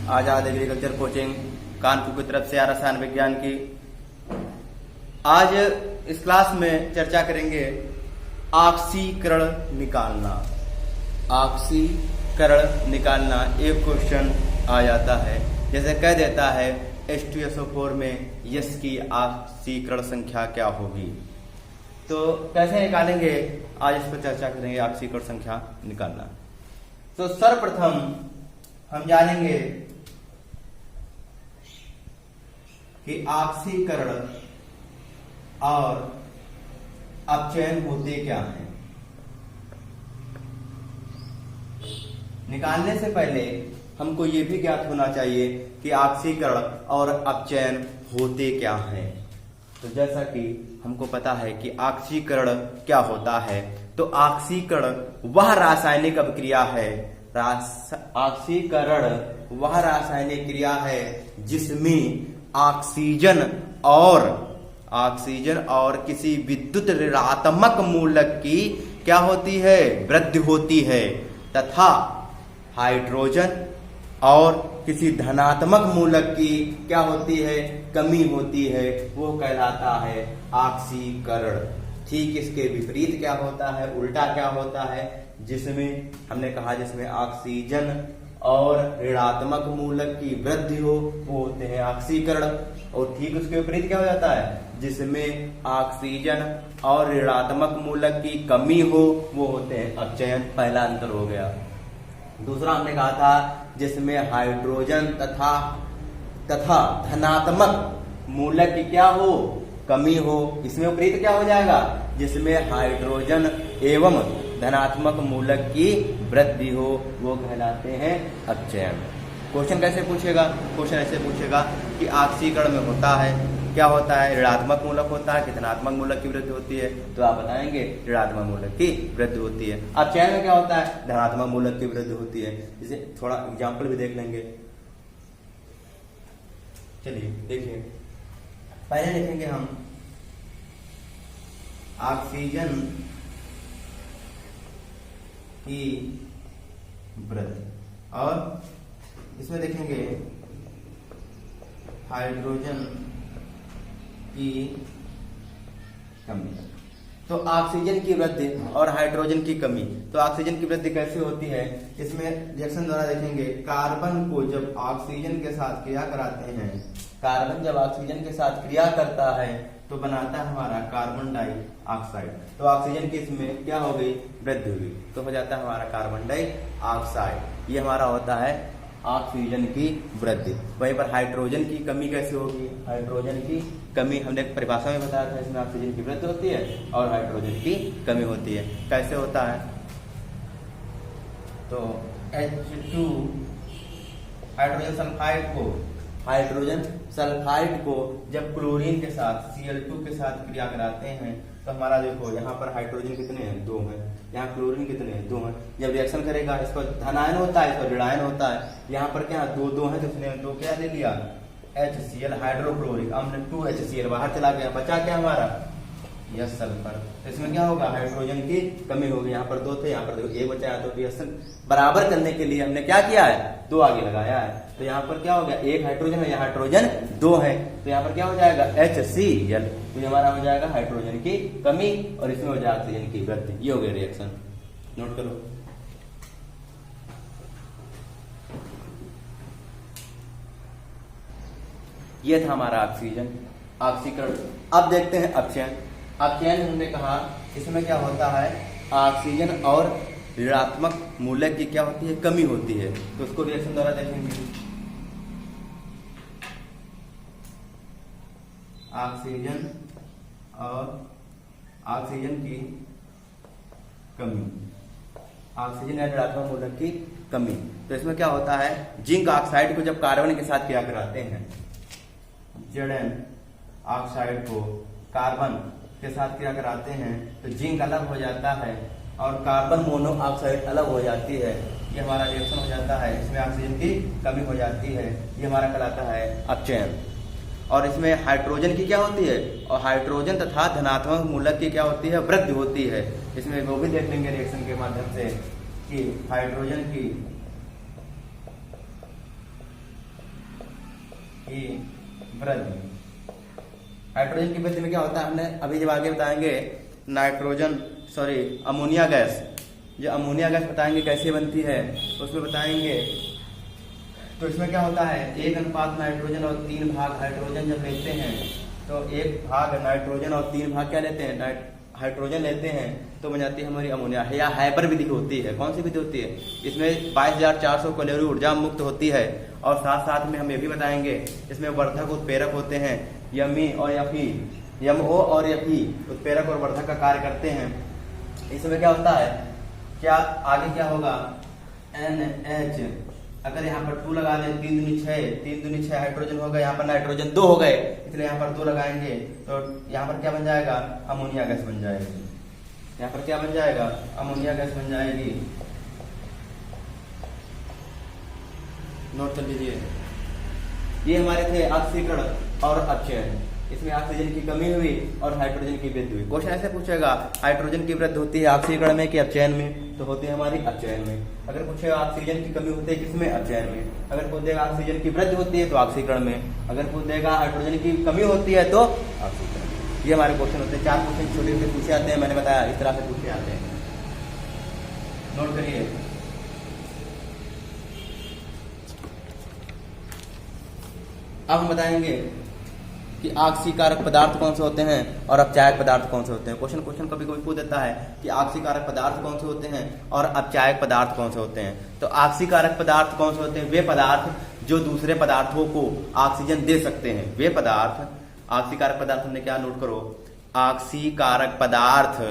आजाद agriculture coaching Kanpur की तरफ से रसायन विज्ञान की। आज इस क्लास में चर्चा करेंगे ऑक्सीकरण निकालना। ऑक्सीकरण निकालना एक क्वेश्चन आ जाता है, जैसे कह देता है H2SO4 में यस की ऑक्सीकरण संख्या क्या होगी। तो कैसे निकालेंगे, आज इस पर चर्चा करेंगे। ऑक्सीकरण संख्या निकालना, तो सर्वप्रथम हम जानेंगे कि ऑक्सीकरण और अपचयन होते क्या हैं। निकालने से पहले हमको ये भी ज्ञात होना चाहिए कि ऑक्सीकरण और अपचयन होते क्या हैं। तो जैसा कि हमको पता है कि ऑक्सीकरण क्या होता है, तो ऑक्सीकरण वह रासायनिक अभिक्रिया है, ऑक्सीकरण वह रासायनिक क्रिया है जिसमें ऑक्सीजन और किसी विद्युत ऋणात्मक मूलक की क्या होती है, वृद्धि होती है, तथा हाइड्रोजन और किसी धनात्मक मूलक की क्या होती है, कमी होती है। वो कहलाता है ऑक्सीकरण। ठीक इसके विपरीत क्या होता है, उल्टा क्या होता है, जिसमें हमने कहा जिसमें ऑक्सीजन और ऋणात्मक मूलक की वृद्धि हो, वो होते हैं ऑक्सीकरण। और ठीक उसके विपरीत क्या हो जाता है, जिसमें ऑक्सीजन और ऋणात्मक मूलक की कमी हो, वो होते हैं अपचयन। पहला अंतर हो गया। दूसरा हमने कहा था जिसमें हाइड्रोजन तथा धनात्मक मूलक की क्या हो, कमी हो। इसमें विपरीत क्या हो जाएगा, जिसमें हाइड्रोजन एवं धनात्मक मूलक की वृद्धि हो, वो कहलाते हैं अपचयन। क्वेश्चन कैसे पूछेगा, क्वेश्चन ऐसे पूछेगा कि ऑक्सीकरण में होता है क्या होता है, ऋणात्मक मूलक होता है कि धनात्मक मूलक की वृद्धि होती है। तो आप बताएंगे ऋणात्मक मूलक की वृद्धि होती है। अपचयन में क्या होता है, धनात्मक मूलक की वृद्धि होती है। इसे थोड़ा एग्जाम्पल भी देख लेंगे। चलिए देखिए, पहले लिखेंगे हम ऑक्सीजन की वृद्धि और इसमें देखेंगे हाइड्रोजन की कमी। तो ऑक्सीजन की वृद्धि और हाइड्रोजन की कमी, तो ऑक्सीजन की वृद्धि कैसे होती है, इसमें रिएक्शन द्वारा देखेंगे। कार्बन को जब ऑक्सीजन के साथ क्रिया कराते हैं, कार्बन जब ऑक्सीजन के साथ क्रिया करता है तो बनाता है हमारा कार्बन डाइऑक्साइड। तो ऑक्सीजन की इसमें क्या हो गई, वृद्धि हुई, तो हो जाता है हमारा कार्बन डाइऑक्साइड। ये हमारा होता है ऑक्सीजन की वृद्धि। वहीं पर हाइड्रोजन की कमी कैसे होगी, हाइड्रोजन की कमी हमने परिभाषा में बताया था, इसमें ऑक्सीजन की वृद्धि होती है और हाइड्रोजन की कमी होती है। कैसे होता है, तो H2 हाइड्रोजन सल्फाइड को जब क्लोरीन के साथ Cl2 के साथ क्रिया कराते हैं तो हमारा देखो यहाँ पर हाइड्रोजन कितने हैं, 2 हैं, यहाँ क्लोरीन कितने हैं, 2 हैं। जब रिएक्शन करेगा इसको धनायन होता है, इसको ऋणायन होता है। यहाँ पर क्या 2 हैं, तो इसने 2 क्या ले लिया, HCl हाइड्रोक्लोरिक अम्ल, 2HCl बाहर चला गया, बचा क्या हमारा, यह सल्फर। इसमें क्या होगा, हाइड्रोजन की कमी होगी। यहाँ पर 2 थे, यहाँ पर देखो 1 बचा है। तो रिएक्शन बराबर करने के लिए हमने क्या किया है, 2 आगे लगाया है। तो यहाँ पर क्या हो गया, 1 हाइड्रोजन है, यहाँ हाइड्रोजन 2 है, तो यहाँ पर क्या हो जाएगा HCl। तो ये हमारा हो जाएगा हाइड्रोजन की कमी और इसमें हो जाएगा ऑक्सीजन की वृद्धि। ये हो गया रिएक्शन, नोट करो। ये था हमारा ऑक्सीजन, ऑक्सीकरण। अब देखते हैं अपचयन। अपचयन हमने कहा इसमें क्या होता है, ऑक्सीजन और ऋणात्मक मूलक की क्या होती है, कमी होती है। तो उसको रिएक्शन द्वारा देखेंगे। ऑक्सीजन और ऑक्सीजन की कमी, ऑक्सीजन या ऋणात्मक मूलक की कमी। तो इसमें क्या होता है, जिंक ऑक्साइड को जब कार्बन के साथ क्रिया कराते हैं, Zn ऑक्साइड को कार्बन के साथ क्रिया कराते हैं तो जिंक अलग हो जाता है और कार्बन मोनोऑक्साइड अलग हो जाती है। ये हमारा रिएक्शन हो जाता है, इसमें ऑक्सीजन की कमी हो जाती है। ये हमारा कहलाता है अपचयन। और इसमें हाइड्रोजन की क्या होती है, और हाइड्रोजन तथा धनात्मक मूलक की क्या होती है, वृद्धि होती है। इसमें वो भी देख लेंगे रिएक्शन के माध्यम से कि हाइड्रोजन की की वृद्धि। हाइड्रोजन की वृद्धि में क्या होता है, हमने अभी जब आगे बताएंगे अमोनिया गैस, जो अमोनिया गैस बताएंगे कैसे बनती है उसमें बताएंगे। तो इसमें क्या होता है, 1 नाइट्रोजन और 3 भाग हाइड्रोजन जब लेते हैं तो 1 भाग नाइट्रोजन और 3 भाग क्या लेते हैं, हाइड्रोजन लेते हैं तो बन जाती है हमारी अमोनिया, या हाइपर विधि होती है। कौन सी विधि होती है, इसमें 22,400 कैलोरी ऊर्जा मुक्त होती है। और साथ साथ में हम ये भी बताएंगे इसमें वर्धक उत्प्रेरक होते हैं, यमी और यफी, यमओ और यफी उत्प्रेरक और वर्धक का कार्य करते हैं। इसमें क्या होता है, क्या आगे क्या होगा, NH, अगर यहाँ पर 2 लगा दें 3 दूनी 6, 3 दूनी 6 हाइड्रोजन हो गए, यहाँ पर नाइट्रोजन 2 हो गए, इसलिए यहाँ पर 2 लगाएंगे तो यहाँ पर क्या बन जाएगा, अमोनिया गैस बन जाएगी। यहाँ पर क्या बन जाएगा, अमोनिया गैस बन जाएगी। नोट कर लीजिए, ये हमारे थे ऑक्सीकरण और अपचयन। इसमें ऑक्सीजन की कमी हुई और हाइड्रोजन की वृद्धि हुई। क्वेश्चन ऐसे पूछेगा, हाइड्रोजन की वृद्धि होती है ऑक्सीकरण में कि अपचयन में, तो होती है हमारी अपचयन में। अगर पूछेगा ऑक्सीजन की कमी होती है किसमें, अपचयन में। अगर पूछ देगा ऑक्सीजन की वृद्धि होती है तो ऑक्सीकरण में। अगर पूछ देगा हाइड्रोजन की कमी होती है तो ऑक्सीकरण में। ये हमारे क्वेश्चन होते हैं। 4 क्वेश्चन छोटे छोटे पूछे आते हैं, मैंने बताया इस तरह से पूछे आते हैं। नोट करिए, अब हम बताएंगे कि ऑक्सीकारक पदार्थ कौन से होते हैं और अपचायक पदार्थ कौन से होते हैं। क्वेश्चन कभी कभी पूछ देता है कि ऑक्सीकारक पदार्थ कौन से होते हैं और अपचायक पदार्थ कौन से होते हैं। तो ऑक्सीकारक पदार्थ कौन से होते हैं, वे पदार्थ जो दूसरे पदार्थों को ऑक्सीजन दे सकते हैं। वे पदार्थ, ऑक्सीकारक पदार्थ हमने क्या नोट करो, ऑक्सीकारक पदार्थ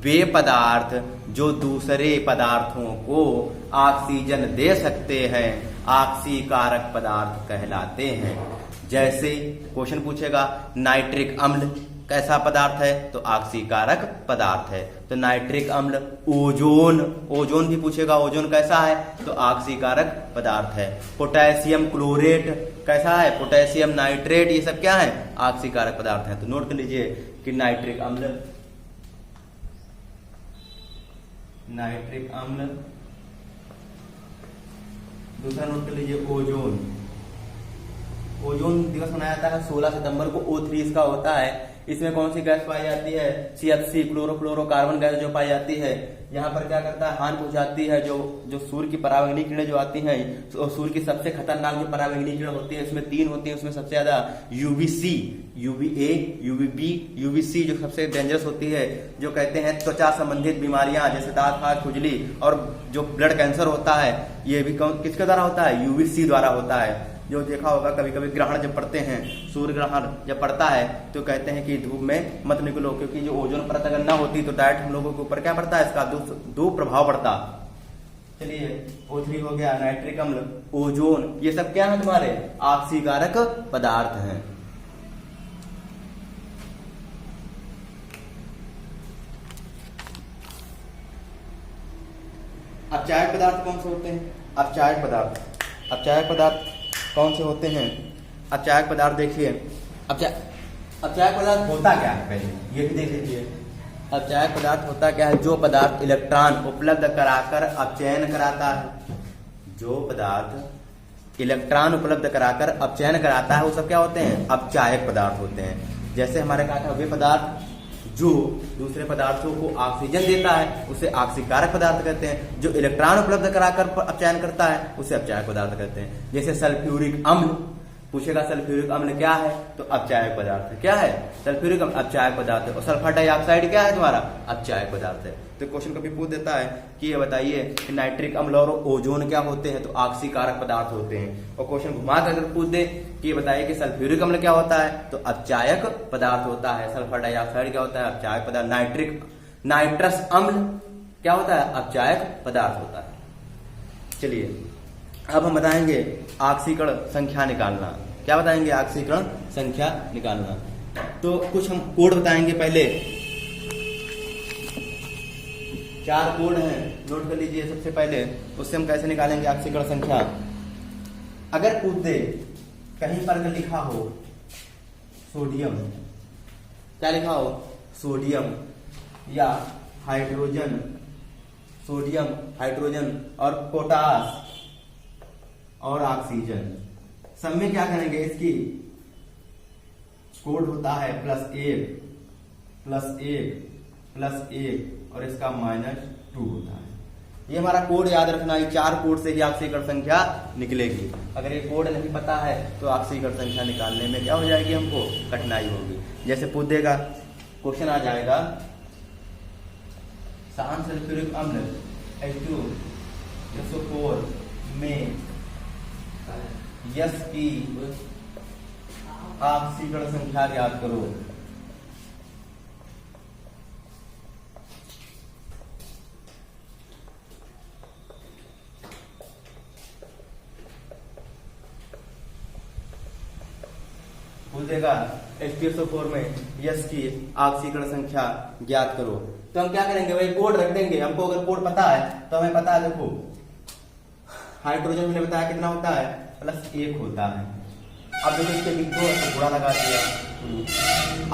वे पदार्थ जो दूसरे पदार्थों को ऑक्सीजन दे सकते हैं, ऑक्सीकारक पदार्थ कहलाते हैं। जैसे क्वेश्चन पूछेगा नाइट्रिक अम्ल कैसा पदार्थ है, तो ऑक्सीकारक पदार्थ है। तो नाइट्रिक अम्ल, ओजोन भी पूछेगा, ओजोन कैसा है, तो ऑक्सीकारक पदार्थ है। पोटेशियम क्लोरेट कैसा है, पोटेशियम नाइट्रेट, ये सब क्या है, ऑक्सीकारक पदार्थ है। तो नोट कर लीजिए कि नाइट्रिक अम्ल, दूसरा नोट कर लीजिए ओजोन दिवस मनाया जाता है 16 सितंबर को। O3 इसका होता है। इसमें कौन सी गैस पाई जाती है, CFC, क्लोरोफ्लोरोकार्बन गैस जो पाई जाती है। यहाँ पर क्या करता है, हानि पहुंचाती है। जो सूर्य की पराबैंगनी किरणें जो आती हैं, तो सूर्य की सबसे खतरनाक जो पराबैंगनी किरण होती है, इसमें 3 होती है। उसमें सबसे ज्यादा UVC, UVA, UVB, UVC जो सबसे डेंजरस होती है। जो कहते हैं त्वचा संबंधित बीमारियां जैसे दांत, खाज, खुजली और जो ब्लड कैंसर होता है, ये भी किसके द्वारा होता है, UVC द्वारा होता है। जो देखा होगा कभी कभी ग्रहण जब पड़ते हैं, सूर्य ग्रहण जब पड़ता है तो कहते हैं कि धूप में मत निकलो, क्योंकि जो ओजोन परत अगर ना होती तो डायरेक्ट हम लोगों के ऊपर क्या पड़ता है, इसका दुष्प्रभाव पड़ता। चलिए O3 हो गया, नाइट्रिक अम्ल, ओजोन, ये सब क्या है तुम्हारे ऑक्सीकारक पदार्थ हैं। अपचायक पदार्थ कौन से होते हैं, अपचायक पदार्थ कौन से होते हैं। अपचायक पदार्थ देखिए, अपचायक पदार्थ होता क्या है, पहले ये भी देख लीजिए। अपचायक पदार्थ होता क्या है, जो पदार्थ इलेक्ट्रॉन उपलब्ध कराकर अपचयन कराता है। जो पदार्थ इलेक्ट्रॉन उपलब्ध कराकर अपचयन कराता है वो सब क्या होते हैं, अपचायक पदार्थ होते हैं। जैसे हमारे कहा था, वे पदार्थ जो दूसरे पदार्थों को ऑक्सीजन देता है उसे ऑक्सीकारक पदार्थ कहते हैं। जो इलेक्ट्रॉन उपलब्ध कराकर अपचयन करता है उसे अपचायक पदार्थ कहते हैं। जैसे सल्फ्यूरिक अम्ल पूछेगा, सल्फ्यूरिक अम्ल क्या है, तो अपचायक पदार्थ है। क्या है, सल्फ्यूरिक अम्ल अपचायक पदार्थ है। और सल्फर डाइऑक्साइड क्या है तुम्हारा, अपचायक पदार्थ है। तो क्वेश्चन कभी पूछ देता है कि ये बताइए कि नाइट्रिक अम्ल और ओजोन क्या होते हैं, तो ऑक्सीकारक पदार्थ होते हैं। और क्वेश्चन घुमा कर अगर पूछ दे कि ये बताइए कि सल्फ्यूरिक अम्ल क्या होता है, तो अपचायक पदार्थ होता है। सल्फर डाइऑक्साइड क्या होता है, अपचायक पदार्थ। नाइट्रस अम्ल क्या होता है, अपचायक पदार्थ होता है। चलिए अब हम बताएंगे ऑक्सीकरण संख्या निकालना। क्या बताएंगे, ऑक्सीकरण संख्या निकालना। तो कुछ हम कोड बताएंगे पहले। 4 कोड हैं, नोट कर लीजिए। सबसे पहले उससे हम कैसे निकालेंगे ऑक्सीकरण संख्या। अगर पूछ दे कहीं पर लिखा हो सोडियम, क्या लिखा हो, सोडियम या हाइड्रोजन, सोडियम, हाइड्रोजन और पोटास और ऑक्सीजन, सब में क्या करेंगे, इसकी कोड होता है +1 और इसका -2 होता है। ये हमारा कोड याद रखना, ये 4 कोड से ही ऑक्सीकरण संख्या निकलेगी। अगर ये कोड नहीं पता है तो ऑक्सीकरण संख्या निकालने में क्या हो जाएगी, हमको कठिनाई होगी। जैसे पूछ देगा, क्वेश्चन आ जाएगा, शांत सल्फ्यूरिक अम्ल H2SO4 में यस की ऑक्सीकरण संख्या ज्ञात करो। पूछ देगा H2SO4 में यस की ऑक्सीकरण संख्या ज्ञात करो, तो हम क्या करेंगे भाई, कोड रख देंगे। हमको अगर कोड पता है तो हमें पता है, देखो हाइड्रोजन मैंने बताया कितना होता है, +1 होता है। अब देखो इसके बीच दो घोड़ा लगा दिया।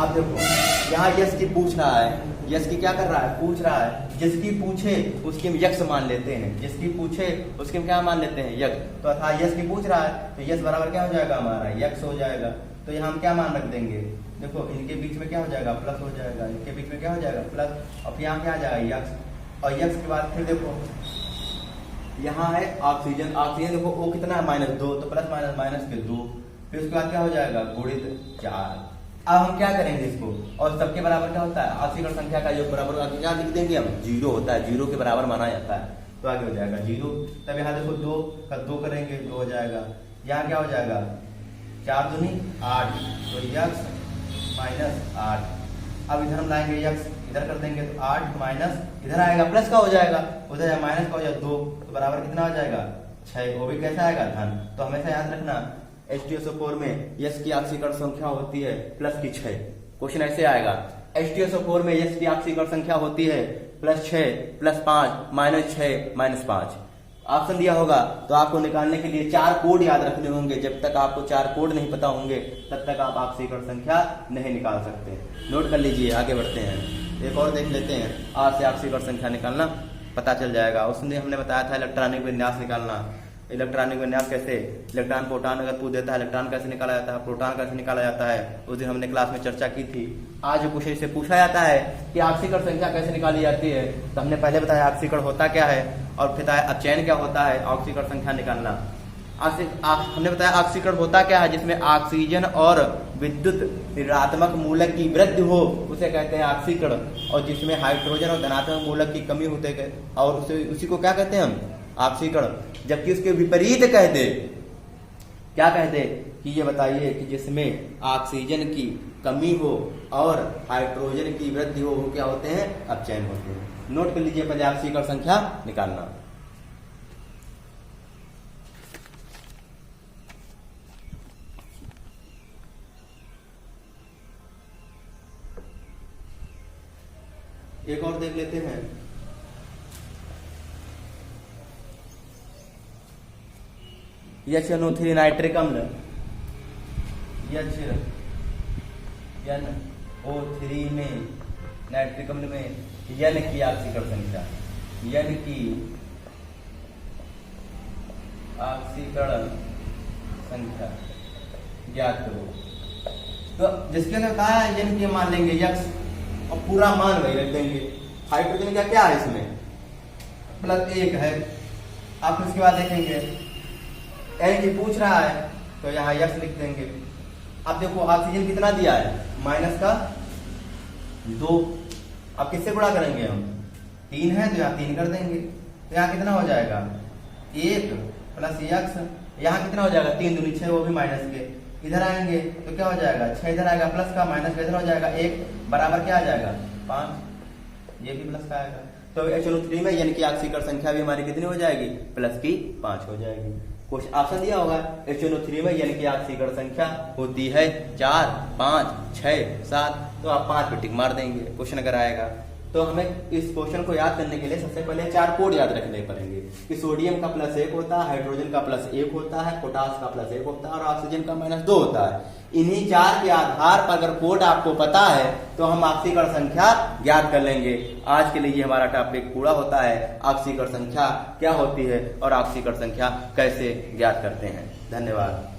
अब देखो यहाँ यस की पूछ रहा है, यस की क्या कर रहा है, पूछ रहा है। जिसकी पूछे उसकी हम यक्स मान लेते हैं, जिसकी पूछे उसके हम क्या मान लेते हैं, यक्स। तो अर्थात यस की पूछ रहा है तो यस बराबर क्या हो जाएगा, हमारा यक्स हो जाएगा। तो यहाँ हम क्या मान रख देंगे, देखो इनके बीच में क्या हो जाएगा, प्लस हो जाएगा, इनके बीच में क्या हो जाएगा, प्लस। अब यहाँ क्या आ जाएगा, यक्स। और यक्स के बाद फिर देखो यहाँ है ऑक्सीजन, ऑक्सीजन देखो O कितना है, -2, तो प्लस माइनस के 2। फिर उसके बाद क्या हो जाएगा, गुणित 4। अब हम क्या करेंगे इसको, और सबके बराबर क्या होता है, ऑक्सीकरण संख्या का योग बराबर क्या लिख देंगे हम, 0 होता है, 0 के बराबर माना जाता है। तो आगे हो जाएगा 0। तब यहाँ देखो 2 का 2 करेंगे 2 हो जाएगा। यहाँ क्या हो जाएगा, 4 दूनी 8, तो यक्स -8। अब इधर हम लाएंगे यक्स, इधर कर देंगे तो 8 माइनस इधर आएगा प्लस का हो जाएगा, उधर माइनस का हो जाएगा 2, तो बराबर कितना हो जाएगा 6। वो भी कैसा आएगा, धन। तो हमेशा याद रखना H2SO4 में यस की ऑक्सीकरण संख्या होती है +6। क्वेश्चन ऐसे आएगा, H2SO4 में यस की ऑक्सीकरण संख्या होती है +6 +5 -6 -5। ऑप्शन दिया होगा तो आपको निकालने के लिए 4 कोड याद रखने होंगे। जब तक आपको 4 कोड नहीं पता होंगे तब तक आप ऑक्सीकरण संख्या नहीं निकाल सकते। नोट कर लीजिए, आगे बढ़ते हैं, एक और देख लेते हैं। आज से ऑक्सीकरण संख्या निकालना पता चल जाएगा। उसने हमने बताया था इलेक्ट्रॉनिक विन्यास निकालना। इलेक्ट्रॉनिक विन्यास कैसे, इलेक्ट्रॉन प्रोटॉन अगर पूछ देता है, इलेक्ट्रॉन कैसे निकाला जाता है, प्रोटॉन कैसे निकाला जाता है, उस दिन हमने क्लास में चर्चा की थी। आज क्वेश्चन से पूछा जाता है कि ऑक्सीकरण संख्या कैसे निकाली जाती है, तो हमने पहले बताया ऑक्सीकरण होता क्या है और फिर अपचयन क्या होता है, ऑक्सीकरण संख्या निकालना। हमने बताया ऑक्सीकरण होता क्या है, जिसमें ऑक्सीजन और विद्युत ऋणात्मक मूलक की वृद्धि हो उसे कहते हैं ऑक्सीकरण, और जिसमें हाइड्रोजन और धनात्मक मूलक की कमी होते और उसी को क्या कहते हैं हम, ऑक्सीकरण। जबकि उसके विपरीत कह दे, क्या कह दे कि ये बताइए कि जिसमें ऑक्सीजन की कमी हो और हाइड्रोजन की वृद्धि हो, वो क्या होते हैं, अपचयन होते हैं। नोट कर लीजिए पहले ऑक्सीकरण संख्या निकालना। एक और देख लेते हैं, HNO3 नाइट्रिक अम्ल, HNO3 में नाइट्रिक अम्ल में N की ऑक्सीकरण संख्या, N की ऑक्सीकरण संख्या ज्ञात करो। तो जिसके अंदर कहा है N की मान लेंगे यक्स और पूरा मान वही रख देंगे। हाइड्रोजन का क्या है, इसमें +1 है। आप इसके बाद देखेंगे N की पूछ रहा है तो यहाँ यक्स लिख देंगे। अब देखो ऑक्सीजन कितना दिया है, -2। अब किससे गुणा करेंगे हम, 3 है तो यहाँ 3 कर देंगे, तो यहाँ कितना हो जाएगा 1 + यक्स। यहाँ कितना हो जाएगा 3 दूनी 6, वो भी माइनस के। इधर आएंगे तो क्या हो जाएगा 6, इधर आएगा प्लस का, माइनस का इधर हो जाएगा 1, बराबर क्या आ जाएगा 5, ये भी प्लस का आएगा। तो HNO3 में N की ऑक्सीकरण संख्या भी हमारी कितनी हो जाएगी, +5 हो जाएगी। कुछ ऑप्शन दिया होगा, HNO3 में N की ऑक्सीकरण संख्या होती है 4, 5, 6, 7, तो आप 5 पे टिक मार देंगे क्वेश्चन अगर आएगा। तो हमें इस क्वेश्चन को याद करने के लिए सबसे पहले 4 कोड याद रखने पड़ेंगे कि सोडियम का +1 होता है, हाइड्रोजन का +1 होता है, पोटास का +1 होता है और ऑक्सीजन का -2 होता है। इन्हीं 4 के आधार पर अगर कोड आपको पता है तो हम ऑक्सीकरण संख्या ज्ञात कर लेंगे। आज के लिए हमारा टॉपिक पूरा होता है, ऑक्सीकरण संख्या क्या होती है और ऑक्सीकरण संख्या कैसे ज्ञात करते हैं। धन्यवाद।